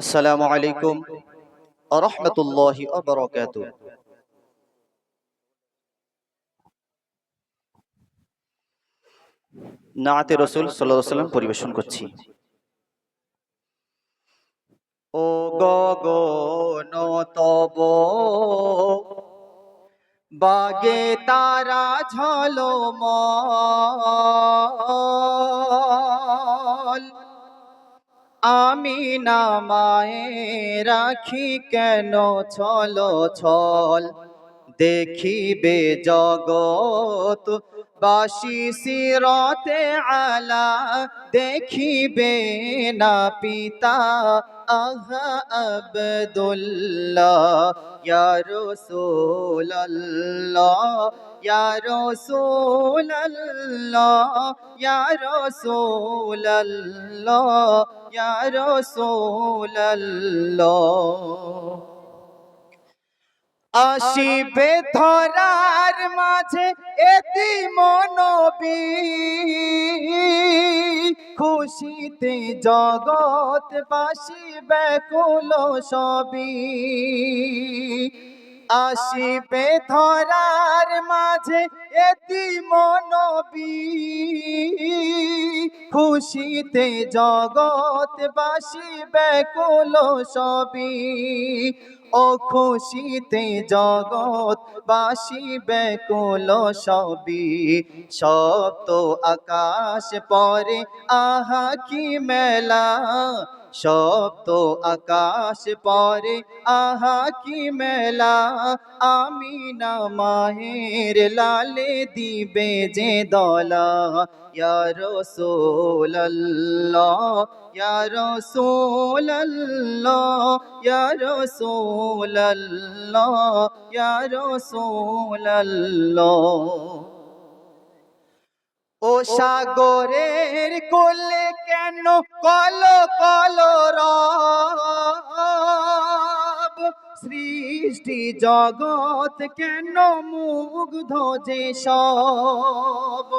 আসসালামু আলাইকুম ওয়া রাহমাতুল্লাহি ওয়া বারাকাতুহু। নাআতে রাসূল সাল্লাল্লাহু আলাইহি ওয়াসাল্লাম পরিবেশন করছি। ও গগন তব বাগে তারা ঝলমল, আমি না মায়ে রাখি কেন ছল ছল, দেখিবে জগৎ বাসি সিরতে আলা, দেখিবে না পিতা আহা আব্দুল্লাহ, ইয়া রাসূলুল্লাহ ইয়া রাসূলুল্লাহ ইয়া রাসূলুল্লাহ ইয়া রাসূলুল্লাহ। আসিবে ধরার মাঝে এতিম নবী, খুশিতে জগৎবাসী ব্যাকুল সবই। আসিবে ধরার মাঝে এতিম নবী, খুশিতে জগৎবাসী ব্যাকুল সবই। ও খুশিতে জগৎবাসী ব্যাকুল সবই, সপ্ত আকাশ পরে আহা কি মেলা, সপ্ত আকাশ পরে আহা কি মেলা, আমিনা মাহের লালে দিবে যে দলা, ইয়া রাসূলুল্লাহ ইয়া রাসূলুল্লাহ ইয়া রাসূলুল্লাহ ইয়া রাসূলুল্লাহ। ও সাগরের কোলে কেন কল কল রব, সৃষ্টি জগৎ কেন মুগ্ধ যে সব।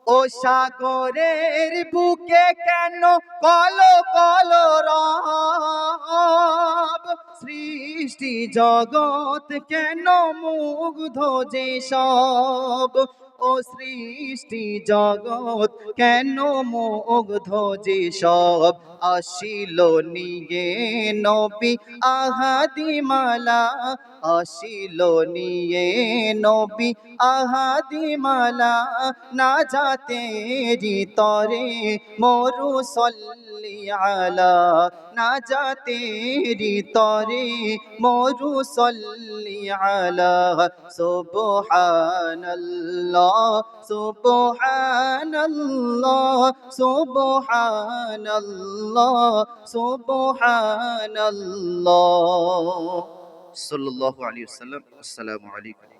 ও সাগরের বুকে কেন কল কল রব, সৃষ্টি জগৎ কেন মুগ্ধ যে সব। ও সৃষ্টি জগৎ কেন মুগ্ধ যে সব, আসিল নিয়ে নবী আহাদি মালা, আসিল নিয়ে নবী আহাদি মালা, না যাতেরি তরে মোরু সল্লি আলা, না যাতেরি তরে মোরু সল্লি আলা। সুবহানাল্লাহ সুবহানাল্লাহ সুবহানাল্লাহ সুবহানাল্লাহ। সাল্লাল্লাহু আলাইহি ওয়াসাল্লাম। আসসালামু আলাইকুম।